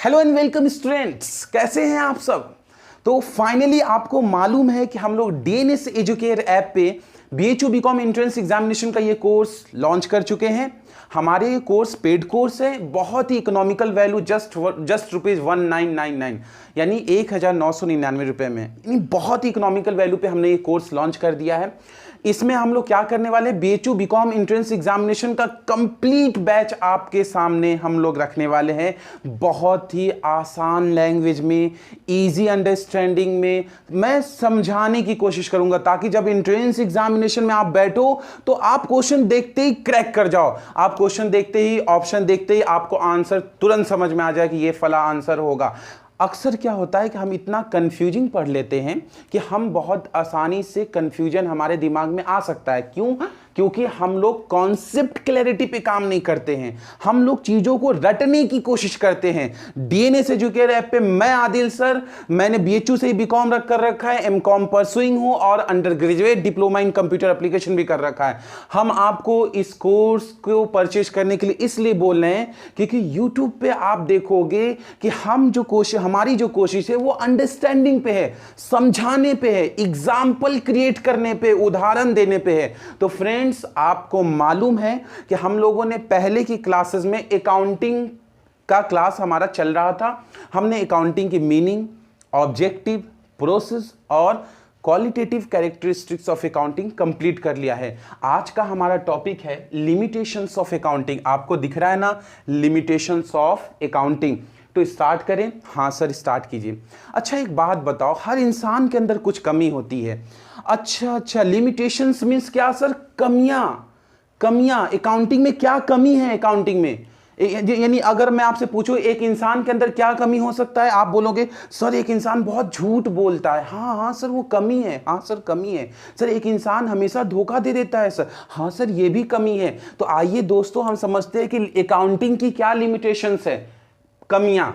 Hello and welcome students, कैसे हैं आप सब। तो फाइनली आपको मालूम है कि हम लोग डीएनएस एजुकेयर ऐप पे बीएचयू बीकॉम एंट्रेंस एग्जामिनेशन का ये कोर्स लॉन्च कर चुके हैं। हमारे ये कोर्स पेड कोर्स है, बहुत ही इकोनॉमिकल वैल्यू, जस्ट ₹1999 यानी 1999 रुपये में, यानी बहुत ही इकोनॉमिकल वैल्यू पे हमने ये कोर्स लॉन्च कर दिया है। इसमें हम लोग क्या करने वाले हैं, बीएचयू बीकॉम एंट्रेंस एग्जामिनेशन का कंप्लीट बैच आपके सामने हम लोग रखने वाले हैं। बहुत ही आसान लैंग्वेज में, इजी अंडरस्टैंडिंग में मैं समझाने की कोशिश करूंगा, ताकि जब एंट्रेंस एग्जामिनेशन में आप बैठो तो आप क्वेश्चन देखते ही क्रैक कर जाओ। आप क्वेश्चन देखते ही, ऑप्शन देखते ही आपको आंसर तुरंत समझ में आ जाए कि ये फला आंसर होगा। अक्सर क्या होता है कि हम इतना कंफ्यूजिंग पढ़ लेते हैं कि हम बहुत आसानी से कंफ्यूजन हमारे दिमाग में आ सकता है। क्यों? क्योंकि हम लोग कॉन्सेप्ट क्लैरिटी पे काम नहीं करते हैं, हम लोग चीज़ों को रटने की कोशिश करते हैं। डीएनएस एजुकेयर ऐप पे मैं आदिल सर, मैंने बीएचयू से ही बीकॉम कर रखा है, एमकॉम परसुइंग हूँ और under graduate diploma in computer application भी कर रखा है। हम आपको इस कोर्स को परचेज करने के लिए इसलिए बोल रहे हैं क्योंकि यूट्यूब पे आप देखोगे कि हमारी जो कोशिश है वो अंडरस्टैंडिंग पे है, समझाने पे है, एग्जाम्पल क्रिएट करने पे, उदाहरण देने पे है। तो फ्रेंड्स, आपको मालूम है कि हम लोगों ने पहले की क्लासेस में अकाउंटिंग का क्लास हमारा चल रहा था। हमने अकाउंटिंग की मीनिंग, ऑब्जेक्टिव, प्रोसेस और qualitative characteristics of accounting complete कर लिया है। आज का हमारा टॉपिक है लिमिटेशंस ऑफ अकाउंटिंग। आपको दिख रहा है ना, लिमिटेशंस ऑफ अकाउंटिंग। तो स्टार्ट करें? हाँ सर, स्टार्ट कीजिए। अच्छा, एक बात बताओ, हर इंसान के अंदर कुछ कमी होती है। अच्छा, लिमिटेशंस मींस क्या सर? कमियां अकाउंटिंग में क्या कमी है? अकाउंटिंग में यानी अगर मैं आपसे पूछूं एक इंसान के अंदर क्या कमी हो सकता है, आप बोलोगे सर एक इंसान बहुत झूठ बोलता है। हाँ सर, वो कमी है। हाँ सर, कमी है। सर एक इंसान हमेशा धोखा दे देता है। सर हाँ सर, ये भी कमी है। तो आइए दोस्तों, हम समझते हैं कि अकाउंटिंग की क्या लिमिटेशंस है, कमियां।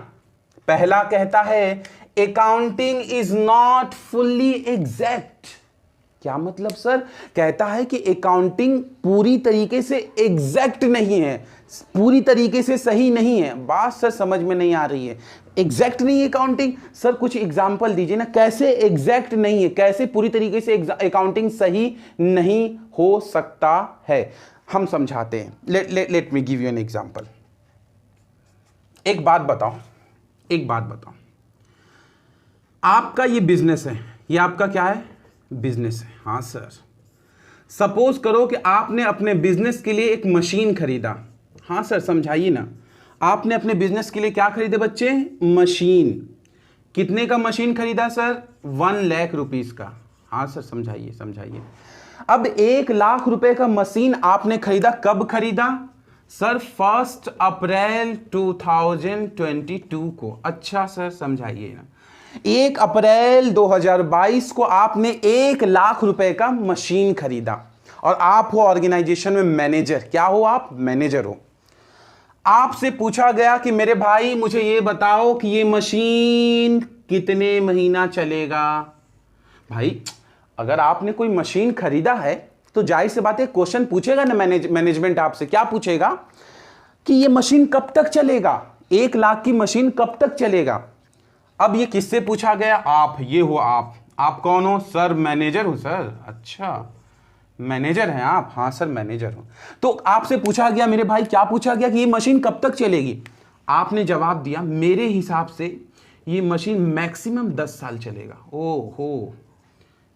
पहला कहता है accounting is not fully exact. क्या मतलब सर? कहता है कि अकाउंटिंग पूरी तरीके से एग्जैक्ट नहीं है, पूरी तरीके से सही नहीं है। बात सर समझ में नहीं आ रही है, एग्जैक्ट नहीं है अकाउंटिंग। सर कुछ एग्जांपल दीजिए ना, कैसे एग्जैक्ट नहीं है, कैसे पूरी तरीके से अकाउंटिंग सही नहीं हो सकता है। हम समझाते हैं। Let me give you an example. एक बात बताओ, आपका ये बिजनेस है, ये आपका क्या है? बिजनेस है। हाँ सर, सपोज करो कि आपने अपने बिजनेस के लिए एक मशीन खरीदा। हाँ सर, समझाइए ना। आपने अपने बिजनेस के लिए क्या खरीदे बच्चे? मशीन। कितने का मशीन खरीदा सर? 1 लाख रुपीस का। हाँ सर, समझाइए। अब 1 लाख रुपए का मशीन आपने खरीदा, कब खरीदा सर? 1 अप्रैल 2022 को। अच्छा सर, समझाइए ना। 1 अप्रैल 2022 को आपने 1 लाख रुपए का मशीन खरीदा और आप हो ऑर्गेनाइजेशन में मैनेजर। क्या हो आप? मैनेजर हो। आपसे पूछा गया कि मेरे भाई मुझे ये बताओ कि ये मशीन कितने महीना चलेगा। भाई अगर आपने कोई मशीन खरीदा है तो जाहिर सी बात है क्वेश्चन पूछेगा ना मैनेजमेंट आपसे। क्या पूछेगा कि ये मशीन कब तक चलेगा, 1 लाख की मशीन कब तक चलेगा। अब ये किससे पूछा गया? आप, ये हो आप कौन हो सर? मैनेजर हो सर। अच्छा, मैनेजर हैं आप? हाँ सर, मैनेजर हो। तो आपसे पूछा गया, मेरे भाई क्या पूछा गया कि ये मशीन कब तक चलेगी। आपने जवाब दिया मेरे हिसाब से ये मशीन मैक्सिमम 10 साल चलेगा। ओहो,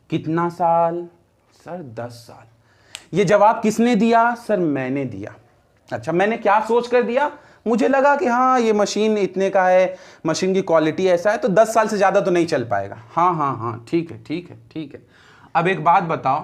कितना साल सर? 10 साल। ये जवाब किसने दिया सर? मैंने दिया। अच्छा, मैंने क्या सोच कर दिया? मुझे लगा कि हाँ ये मशीन इतने का है, मशीन की क्वालिटी ऐसा है, तो 10 साल से ज़्यादा तो नहीं चल पाएगा। हाँ, ठीक है। अब एक बात बताओ,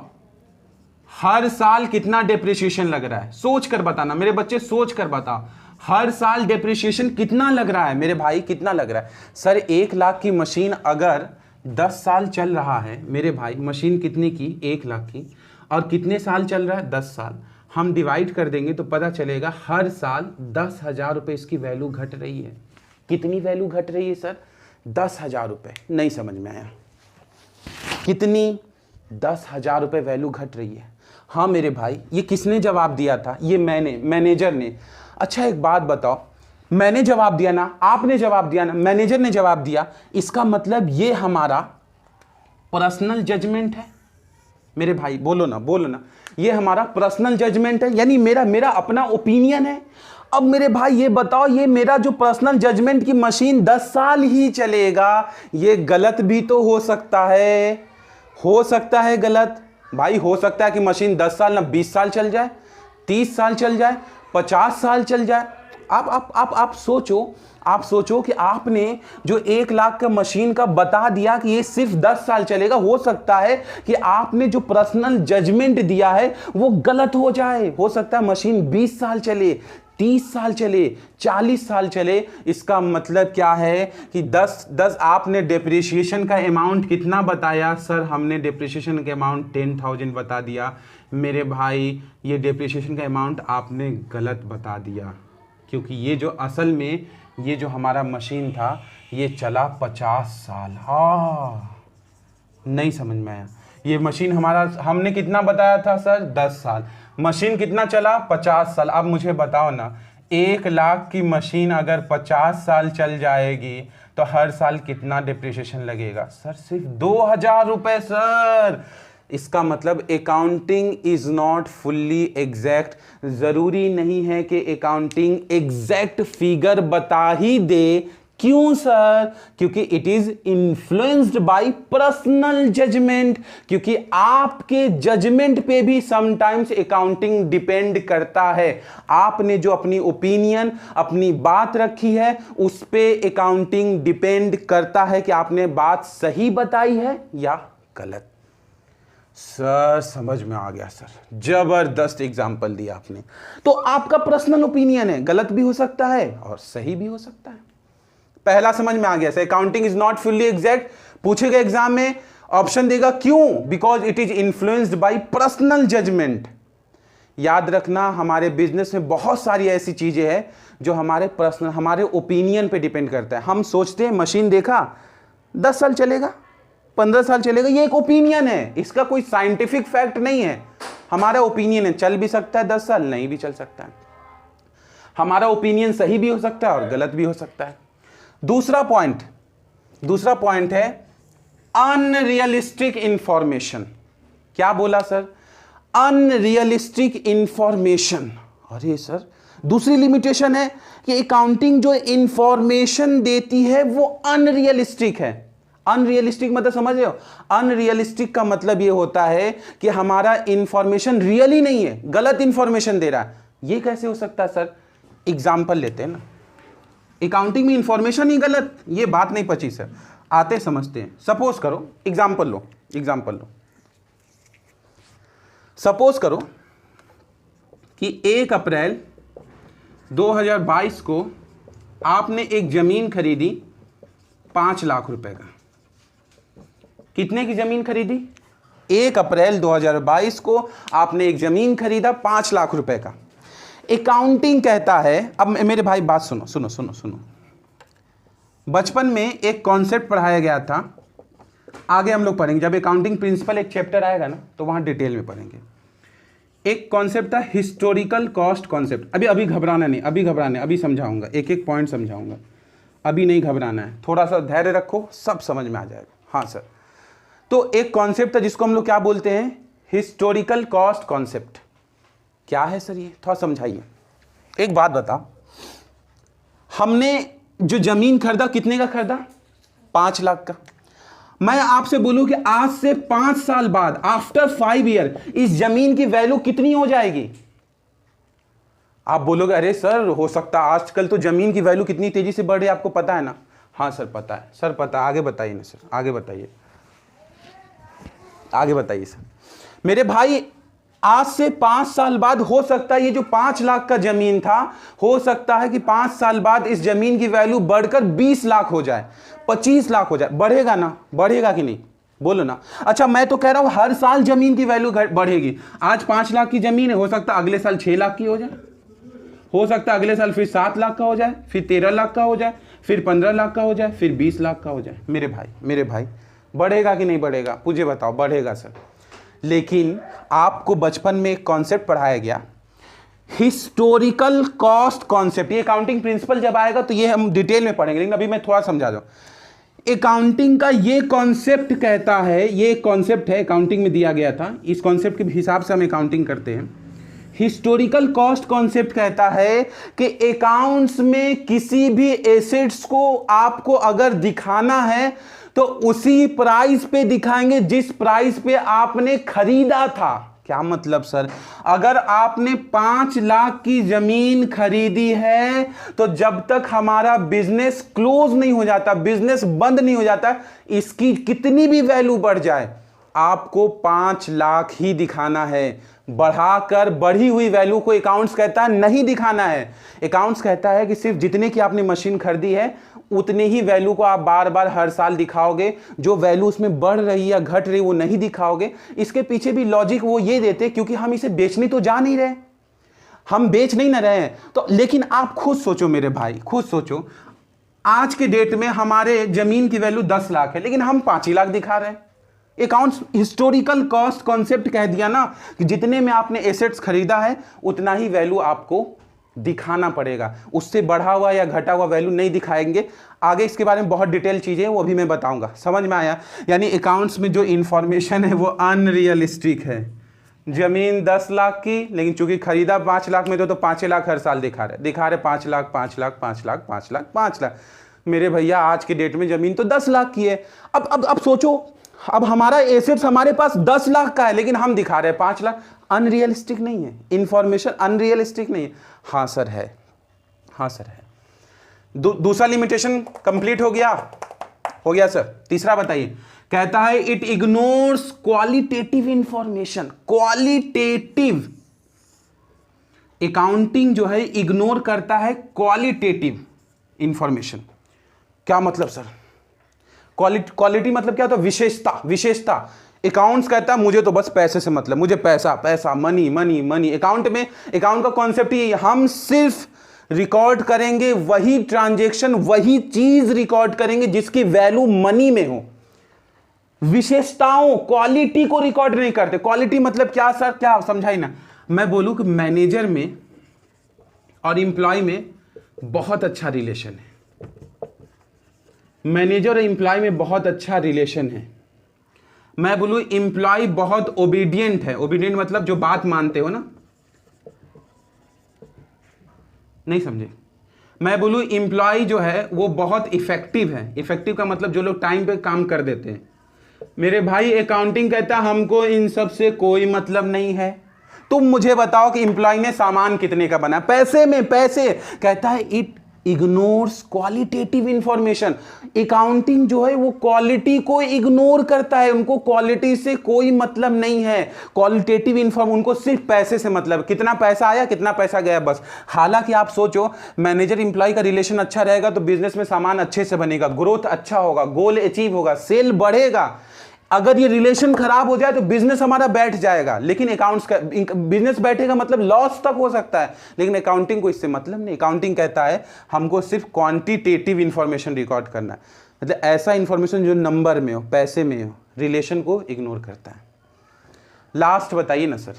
हर साल कितना डेप्रिसिएशन लग रहा है? सोच कर बताना मेरे बच्चे, सोच कर बताओ, हर साल डेप्रिसिएशन कितना लग रहा है मेरे भाई, कितना लग रहा है? सर 1 लाख की मशीन अगर 10 साल चल रहा है मेरे भाई, मशीन कितने की? 1 लाख की, और कितने साल चल रहा है? 10 साल। हम डिवाइड कर देंगे तो पता चलेगा हर साल 10,000 रुपये इसकी वैल्यू घट रही है। कितनी वैल्यू घट रही है सर? 10,000 रुपये। नहीं समझ में आया, कितनी? 10,000 रुपये वैल्यू घट रही है। हाँ मेरे भाई, ये किसने जवाब दिया था? ये मैंने, मैनेजर ने। अच्छा एक बात बताओ, मैंने जवाब दिया ना, आपने जवाब दिया ना, मैनेजर ने जवाब दिया, इसका मतलब ये हमारा पर्सनल जजमेंट है। मेरे भाई बोलो ना, बोलो ना, ये हमारा पर्सनल जजमेंट है, यानी मेरा अपना ओपिनियन है। अब मेरे भाई ये बताओ, ये मेरा जो पर्सनल जजमेंट की मशीन 10 साल ही चलेगा, ये गलत भी तो हो सकता है, हो सकता है गलत भाई, हो सकता है कि मशीन 10 साल ना 20 साल चल जाए, 30 साल चल जाए, 50 साल चल जाए। आप सोचो कि आपने जो 1 लाख का मशीन का बता दिया कि ये सिर्फ 10 साल चलेगा, हो सकता है कि आपने जो पर्सनल जजमेंट दिया है वो गलत हो जाए। हो सकता है मशीन 20 साल चले, 30 साल चले, 40 साल चले। इसका मतलब क्या है कि 10 आपने डेप्रिसिएशन का अमाउंट कितना बताया सर? हमने डेप्रिसिएशन का अमाउंट 10,000 बता दिया। मेरे भाई ये डेप्रिसिएशन का अमाउंट आपने गलत बता दिया, क्योंकि ये जो असल में ये जो हमारा मशीन था ये चला 50 साल। नहीं समझ में आया। ये मशीन हमारा, हमने कितना बताया था सर? 10 साल। मशीन कितना चला? 50 साल। अब मुझे बताओ ना, 1 लाख की मशीन अगर 50 साल चल जाएगी तो हर साल कितना डिप्रिसिएशन लगेगा सर? सिर्फ 2,000 रुपए सर। इसका मतलब accounting is not fully exact. जरूरी नहीं है कि अकाउंटिंग एग्जैक्ट फिगर बता ही दे। क्यों सर? क्योंकि it is influenced by personal judgement, क्योंकि आपके जजमेंट पे भी समटाइम्स अकाउंटिंग डिपेंड करता है। आपने जो अपनी ओपिनियन, अपनी बात रखी है, उस पे अकाउंटिंग डिपेंड करता है कि आपने बात सही बताई है या गलत। सर समझ में आ गया सर, जबरदस्त एग्जाम्पल दिया आपने। तो आपका पर्सनल ओपिनियन है, गलत भी हो सकता है और सही भी हो सकता है। पहला समझ में आ गया sir, accounting is not fully exact. पूछेगा एग्जाम में, ऑप्शन देगा क्यों? Because it is influenced by personal judgement. याद रखना, हमारे बिजनेस में बहुत सारी ऐसी चीजें हैं जो हमारे पर्सनल, हमारे ओपिनियन पे डिपेंड करता है। हम सोचते हैं मशीन देखा 10 साल चलेगा, 15 साल चलेगा, ये एक ओपिनियन है, इसका कोई साइंटिफिक फैक्ट नहीं है। हमारा ओपिनियन है, चल भी सकता है 10 साल, नहीं भी चल सकता है। हमारा ओपिनियन सही भी हो सकता है और गलत भी हो सकता है। दूसरा पॉइंट है अनरियलिस्टिक इंफॉर्मेशन। क्या बोला सर? Unrealistic information. अरे सर, दूसरी लिमिटेशन है कि अकाउंटिंग जो इंफॉर्मेशन देती है वो अनरियलिस्टिक है। अनरियलिस्टिक मतलब समझ रहे हो? अनरियलिस्टिक का मतलब ये होता है कि हमारा इंफॉर्मेशन रियल ही नहीं है, गलत इंफॉर्मेशन दे रहा है। ये कैसे हो सकता है सर? एग्जाम्पल लेते हैं ना, अकाउंटिंग में इंफॉर्मेशन ही गलत, ये बात नहीं पची सर, आते समझते हैं। सपोज करो, एग्जाम्पल लो। सपोज करो कि 1 अप्रैल 2022 को आपने एक जमीन खरीदी 5 लाख रुपए का। कितने की जमीन खरीदी? 1 अप्रैल 2022 को आपने एक जमीन खरीदा 5 लाख रुपए का। अकाउंटिंग कहता है, अब मेरे भाई बात सुनो। बचपन में एक कॉन्सेप्ट पढ़ाया गया था, आगे हम लोग पढ़ेंगे जब अकाउंटिंग प्रिंसिपल एक चैप्टर आएगा ना, तो वहां डिटेल में पढ़ेंगे। एक कॉन्सेप्ट था हिस्टोरिकल कॉस्ट कॉन्सेप्ट। अभी घबराना नहीं, अभी समझाऊंगा, एक पॉइंट समझाऊंगा, अभी नहीं घबराना है, थोड़ा सा धैर्य रखो, सब समझ में आ जाएगा। हाँ सर, तो एक कॉन्सेप्ट था जिसको हम लोग क्या बोलते हैं? Historical cost concept. क्या है सर ये? थोड़ा समझाइए। एक बात बताओ, हमने जो जमीन खरीदा कितने का खरीदा? 5 लाख का। मैं आपसे बोलूं कि आज से 5 साल बाद, आफ्टर 5 ईयर, इस जमीन की वैल्यू कितनी हो जाएगी? आप बोलोगे अरे सर हो सकता है, आजकल तो जमीन की वैल्यू कितनी तेजी से बढ़ रही है, आपको पता है ना? हाँ सर पता है। सर पता है, आगे बताइए ना सर, आगे बताइए सर। मेरे भाई, आज से 5 साल बाद हो सकता है ये जो 5 लाख का जमीन था, हो सकता है कि 5 साल बाद इस जमीन की वैल्यू बढ़कर 20 लाख हो जाए, 25 लाख हो जाए। बढ़ेगा ना? बढ़ेगा कि नहीं? बोलो ना। अच्छा, मैं तो कह रहा हूं हर साल जमीन की वैल्यू बढ़ेगी। आज 5 लाख की जमीन है, हो सकता है अगले साल 6 लाख की हो जाए, हो सकता है अगले साल फिर 7 लाख का हो जाए, फिर 13 लाख का हो जाए, फिर 15 लाख का हो जाए, फिर 20 लाख का हो जाए। मेरे भाई बढ़ेगा कि नहीं बढ़ेगा? मुझे बताओ। बढ़ेगा सर। लेकिन आपको बचपन में एक कॉन्सेप्ट पढ़ाया गया हिस्टोरिकल कॉस्ट कॉन्सेप्ट, ये अकाउंटिंग प्रिंसिपल जब आएगा तो ये हम डिटेल में पढ़ेंगे, लेकिन अभी मैं थोड़ा समझा दूं। अकाउंटिंग का ये कॉन्सेप्ट कहता है, ये कॉन्सेप्ट है अकाउंटिंग में दिया गया था, इस कॉन्सेप्ट के हिसाब से हम अकाउंटिंग करते हैं। हिस्टोरिकल कॉस्ट कॉन्सेप्ट कहता है कि अकाउंट्स में किसी भी एसेट्स को आपको अगर दिखाना है तो उसी प्राइस पे दिखाएंगे जिस प्राइस पे आपने खरीदा था। क्या मतलब सर? अगर आपने 5 लाख की जमीन खरीदी है तो जब तक हमारा बिजनेस क्लोज नहीं हो जाता, बिजनेस बंद नहीं हो जाता, इसकी कितनी भी वैल्यू बढ़ जाए आपको 5 लाख ही दिखाना है। बढ़ाकर बढ़ी हुई वैल्यू को अकाउंट्स कहता है नहीं दिखाना है। अकाउंट्स कहता है कि सिर्फ जितने की आपने मशीन खरीदी है उतने ही वैल्यू को आप बार बार हर साल दिखाओगे, जो वैल्यू उसमें बढ़ रही या घट रही वो नहीं दिखाओगे। इसके पीछे भी लॉजिक वो ये देते क्योंकि हम इसे बेचने तो जा नहीं रहे, हम बेच नहीं ना रहे हैं। तो लेकिन आप खुद सोचो मेरे भाई, खुद सोचो, आज के डेट में हमारे जमीन की वैल्यू 10 लाख है लेकिन हम 5 ही लाख दिखा रहे हैं। अकाउंट्स हिस्टोरिकल कॉस्ट कॉन्सेप्ट कह दिया ना कि जितने में आपने एसेट्स खरीदा है उतना ही वैल्यू आपको दिखाना पड़ेगा, उससे बढ़ा हुआ या घटा हुआ वैल्यू नहीं दिखाएंगे। आगे इसके बारे में बहुत डिटेल चीजें हैं वो भी मैं बताऊंगा, समझ में आया? यानी अकाउंट्स में जो इंफॉर्मेशन है वो अनरियलिस्टिक है। जमीन 10 लाख की लेकिन चूंकि खरीदा 5 लाख में तो 5 लाख हर साल दिखा रहे 5 लाख 5 लाख 5 लाख 5 लाख 5 लाख। मेरे भैया आज के डेट में जमीन तो 10 लाख की है। अब सोचो, अब हमारा एसेट्स हमारे पास 10 लाख का है लेकिन हम दिखा रहे हैं 5 लाख। अनरियलिस्टिक नहीं है, इंफॉर्मेशन अनरियलिस्टिक नहीं है। हाँ सर है, हाँ सर है। दूसरा लिमिटेशन कंप्लीट हो गया, हो गया सर। तीसरा बताइए, कहता है it ignores qualitative information. Qualitative accounting जो है इग्नोर करता है क्वालिटेटिव इंफॉर्मेशन। क्या मतलब सर? क्वालिटी मतलब क्या होता है? विशेषता, विशेषता। अकाउंट्स कहता है मुझे तो बस पैसे से मतलब, मुझे पैसा पैसा, मनी मनी मनी। अकाउंट का कॉन्सेप्ट ही हम सिर्फ रिकॉर्ड करेंगे वही ट्रांजैक्शन, वही चीज रिकॉर्ड करेंगे जिसकी वैल्यू मनी में हो। विशेषताओं, क्वालिटी को रिकॉर्ड नहीं करते। क्वालिटी मतलब क्या सर? क्या समझाई ना? मैं बोलूं कि मैनेजर में और एम्प्लॉय में बहुत अच्छा रिलेशन है, मैनेजर और एम्प्लॉय में बहुत अच्छा रिलेशन है। मैं बोलूं एम्प्लॉय बहुत ओबीडियंट है। ओबीडियंट मतलब जो बात मानते हो ना, नहीं समझे? मैं बोलूं एम्प्लॉय जो है वो बहुत इफेक्टिव है। इफेक्टिव का मतलब जो लोग टाइम पे काम कर देते हैं। मेरे भाई अकाउंटिंग कहता है हमको इन सब से कोई मतलब नहीं है। तुम मुझे बताओ कि एम्प्लॉय ने सामान कितने का बना, पैसे में, पैसे। कहता है it ignores qualitative information. Accounting जो है वो क्वालिटी को इग्नोर करता है, उनको क्वालिटी से कोई मतलब नहीं है। क्वालिटेटिव इंफॉर्म, उनको सिर्फ पैसे से मतलब, कितना पैसा आया कितना पैसा गया बस। हालांकि आप सोचो मैनेजर एम्प्लॉय का रिलेशन अच्छा रहेगा तो बिजनेस में सामान अच्छे से बनेगा, ग्रोथ अच्छा होगा, गोल अचीव होगा, सेल बढ़ेगा। अगर ये रिलेशन खराब हो जाए तो बिजनेस हमारा बैठ जाएगा। लेकिन अकाउंट्स का बिजनेस बैठेगा मतलब लॉस तक हो सकता है, लेकिन अकाउंटिंग को इससे मतलब नहीं। अकाउंटिंग कहता है हमको सिर्फ क्वांटिटेटिव इंफॉर्मेशन रिकॉर्ड करना है, मतलब ऐसा इंफॉर्मेशन जो नंबर में हो, पैसे में हो, रिलेशन को इग्नोर करता है। लास्ट बताइए ना सर,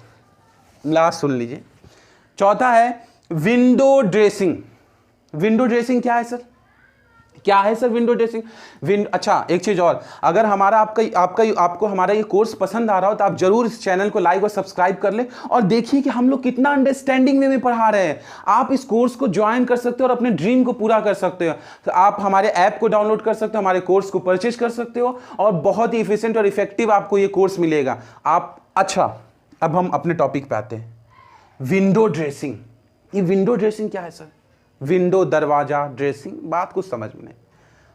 लास्ट सुन लीजिए। चौथा है विंडो ड्रेसिंग। विंडो ड्रेसिंग क्या है सर? क्या है सर विंडो ड्रेसिंग? अच्छा एक चीज और, अगर हमारा आपको हमारा ये कोर्स पसंद आ रहा हो तो आप जरूर इस चैनल को लाइक और सब्सक्राइब कर ले और देखिए कि हम लोग कितना अंडरस्टैंडिंग में पढ़ा रहे हैं। आप इस कोर्स को ज्वाइन कर सकते हो और अपने ड्रीम को पूरा कर सकते हो। तो आप हमारे ऐप को डाउनलोड कर सकते हो, हमारे कोर्स को परचेज कर सकते हो और बहुत ही इफिशिएंट और इफेक्टिव आपको ये कोर्स मिलेगा। आप अच्छा, अब हम अपने टॉपिक पे आते हैं। Window dressing. ये विंडो ड्रेसिंग क्या है सर? विंडो, दरवाजा, ड्रेसिंग, बात कुछ समझ में नहीं।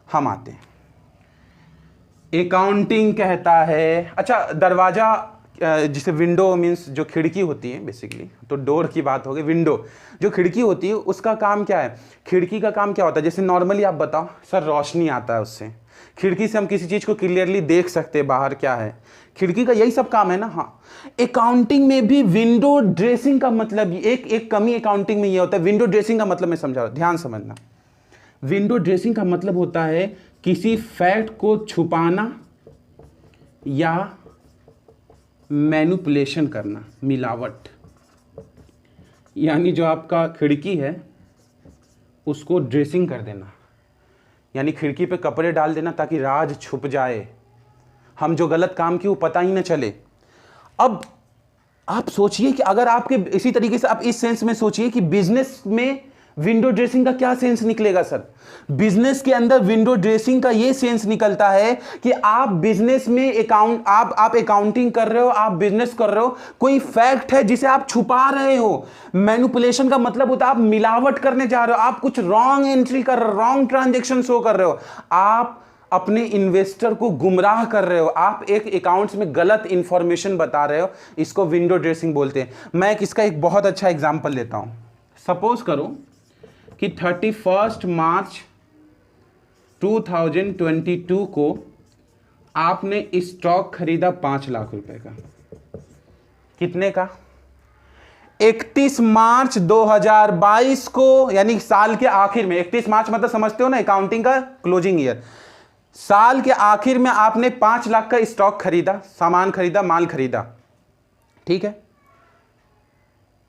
हम आते हैं, अकाउंटिंग कहता है, अच्छा दरवाजा जिसे विंडो मीन्स जो खिड़की होती है बेसिकली, तो डोर की बात हो गई। विंडो जो खिड़की होती है उसका काम क्या है? खिड़की का काम क्या होता है? जैसे नॉर्मली आप बताओ सर, रोशनी आता है उससे, खिड़की से हम किसी चीज को क्लियरली देख सकते हैं बाहर क्या है, खिड़की का यही सब काम है ना। हाँ, अकाउंटिंग में भी विंडो ड्रेसिंग का मतलब एक कमी अकाउंटिंग में ये होता है। विंडो ड्रेसिंग का मतलब मैं समझा रहा हूं, ध्यान समझना। विंडो ड्रेसिंग का मतलब होता है किसी फैक्ट को छुपाना या मैनिपुलेशन करना, मिलावट। यानी जो आपका खिड़की है उसको ड्रेसिंग कर देना, यानी खिड़की पे कपड़े डाल देना ताकि राज छुप जाए, हम जो गलत काम किए वो पता ही ना चले। अब आप सोचिए कि अगर आपके इसी तरीके से आप इस सेंस में सोचिए कि बिजनेस में विंडो ड्रेसिंग का क्या सेंस निकलेगा सर। बिजनेस के अंदर विंडो ड्रेसिंग का ये सेंस निकलता है कि आप बिजनेस में आप अकाउंटिंग कर रहे हो, आप बिजनेस कर रहे हो, कोई फैक्ट है जिसे आप छुपा रहे हो। मैनिपुलेशन का मतलब होता है आप मिलावट करने जा रहे हो, आप कुछ रॉन्ग एंट्री कर रहे हो, रॉन्ग ट्रांजेक्शन शो कर रहे हो, आप अपने इन्वेस्टर को गुमराह कर रहे हो, आप एक अकाउंट्स में गलत इंफॉर्मेशन बता रहे हो। इसको विंडो ड्रेसिंग बोलते हैं। मैं इसका एक बहुत अच्छा एग्जांपल लेता हूं। सपोज करो कि 31 मार्च 2022 को आपने स्टॉक खरीदा 5 लाख रुपए का। कितने का? 31 मार्च 2022 को, यानी साल के आखिर में। 31 मार्च मतलब समझते हो ना, अकाउंटिंग का क्लोजिंग ईयर। साल के आखिर में आपने 5 लाख का स्टॉक खरीदा, सामान खरीदा, माल खरीदा, ठीक है।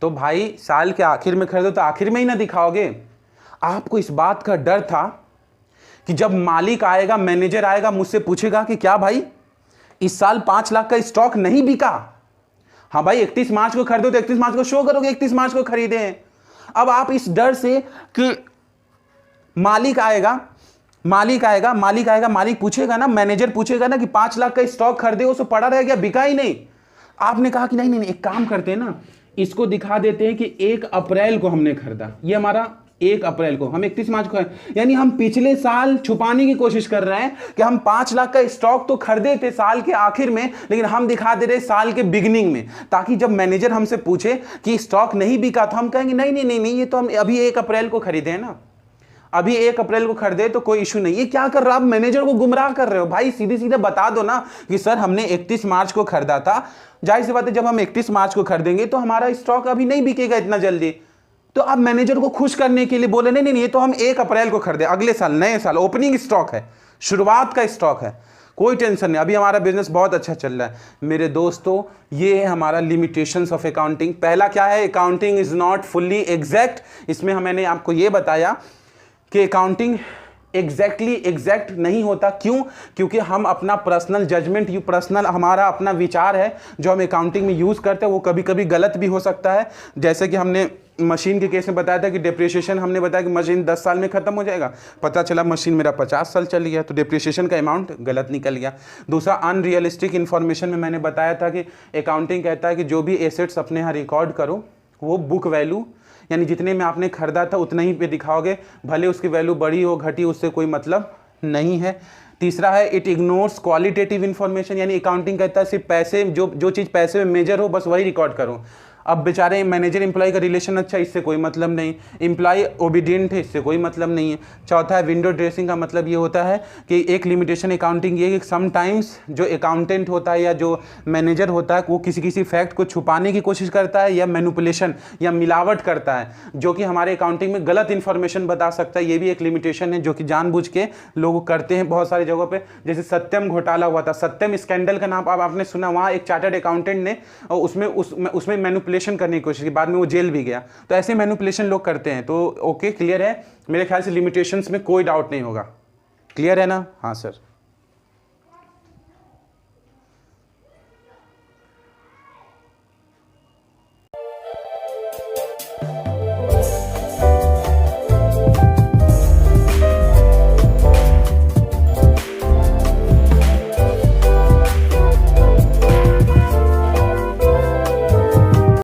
तो भाई साल के आखिर में खरीदो तो आखिर में ही ना दिखाओगे। आपको इस बात का डर था कि जब मालिक आएगा, मैनेजर आएगा, मुझसे पूछेगा कि क्या भाई इस साल 5 लाख का स्टॉक नहीं बिका? हाँ भाई 31 मार्च को खरीदो तो 31 मार्च को शो करोगे 31 मार्च को खरीदे हैं। अब आप इस डर से कि मालिक आएगा, मालिक पूछेगा ना, मैनेजर पूछेगा ना कि 5 लाख का स्टॉक खरीदे हो, सो पड़ा रह गया, बिका ही नहीं। आपने कहा कि नहीं, एक काम करते हैं ना, इसको दिखा देते हैं कि 1 अप्रैल को हमने खरीदा। ये हमारा 1 अप्रैल को, हम 31 मार्च को, यानी हम पिछले साल छुपाने की कोशिश कर रहे हैं कि हम 5 लाख का स्टॉक तो खरीदे थे साल के आखिर में, लेकिन हम दिखा दे रहे साल के बिगिनिंग में, ताकि जब मैनेजर हमसे पूछे कि स्टॉक नहीं बिका तो हम कहेंगे नहीं, ये तो हम अभी 1 अप्रैल को खरीदे हैं ना, अभी 1 अप्रैल को खरीदे तो कोई इशू नहीं। ये क्या कर रहे हो आप? मैनेजर को गुमराह कर रहे हो। भाई सीधे बता दो ना कि सर हमने 31 मार्च को खरीदा था। जाहिर सी बात है जब हम 31 मार्च को खरीदेंगे तो हमारा स्टॉक अभी नहीं बिकेगा इतना जल्दी। तो आप मैनेजर को खुश करने के लिए बोले नहीं, ये तो हम 1 अप्रैल को खरीदे, अगले साल, नए साल, ओपनिंग स्टॉक है, शुरुआत का स्टॉक है, कोई टेंशन नहीं, अभी हमारा बिजनेस बहुत अच्छा चल रहा है। मेरे दोस्तों, ये है हमारा लिमिटेशंस ऑफ अकाउंटिंग। पहला क्या है? Accounting is not fully exact. इसमें मैंने आपको ये बताया कि अकाउंटिंग एग्जैक्ट नहीं होता। क्यों? क्योंकि हम अपना पर्सनल जजमेंट, हमारा अपना विचार है जो हम अकाउंटिंग में यूज़ करते हैं, वो कभी कभी गलत भी हो सकता है। जैसे कि हमने मशीन के केस में बताया था कि डिप्रिसिएशन, हमने बताया कि मशीन 10 साल में ख़त्म हो जाएगा, पता चला मशीन मेरा 50 साल चल गया, तो डिप्रिसिएशन का अमाउंट गलत निकल गया। दूसरा, अनरियलिस्टिक इन्फॉर्मेशन में मैंने बताया था कि अकाउंटिंग कहता है कि जो भी एसेट्स अपने यहाँ रिकॉर्ड करो वो बुक वैल्यू, यानी जितने में आपने खरीदा था उतना ही पे दिखाओगे, भले उसकी वैल्यू बढ़ी हो घटी, उससे कोई मतलब नहीं है। तीसरा है इट इग्नोर्स क्वालिटेटिव इन्फॉर्मेशन, यानी अकाउंटिंग कहता है सिर्फ पैसे, जो चीज़ पैसे में मेजर हो बस वही रिकॉर्ड करो। अब बेचारे मैनेजर एम्प्लॉय का रिलेशन अच्छा, इससे कोई मतलब नहीं। एम्प्लॉय ओबीडियंट है, इससे कोई मतलब नहीं है। चौथा है विंडो ड्रेसिंग का मतलब ये होता है कि एक लिमिटेशन अकाउंटिंग ये कि समटाइम्स जो अकाउंटेंट होता है या जो मैनेजर होता है वो किसी फैक्ट को छुपाने की कोशिश करता है या मैनिपुलेशन या मिलावट करता है, जो कि हमारे अकाउंटिंग में गलत इन्फॉर्मेशन बता सकता है। ये भी एक लिमिटेशन है जो कि जानबूझ के लोग करते हैं बहुत सारी जगहों पर। जैसे सत्यम घोटाला हुआ था, सत्यम स्कैंडल का नाम आपने सुना, वहाँ एक चार्टर्ड अकाउंटेंट ने उसमें मैनिपुलेशन करने की कोशिश की, बाद में वो जेल भी गया। तो ऐसे मैनिपुलेशन लोग करते हैं। तो ओके, क्लियर है? मेरे ख्याल से लिमिटेशंस में कोई डाउट नहीं होगा। क्लियर है ना? हाँ सर।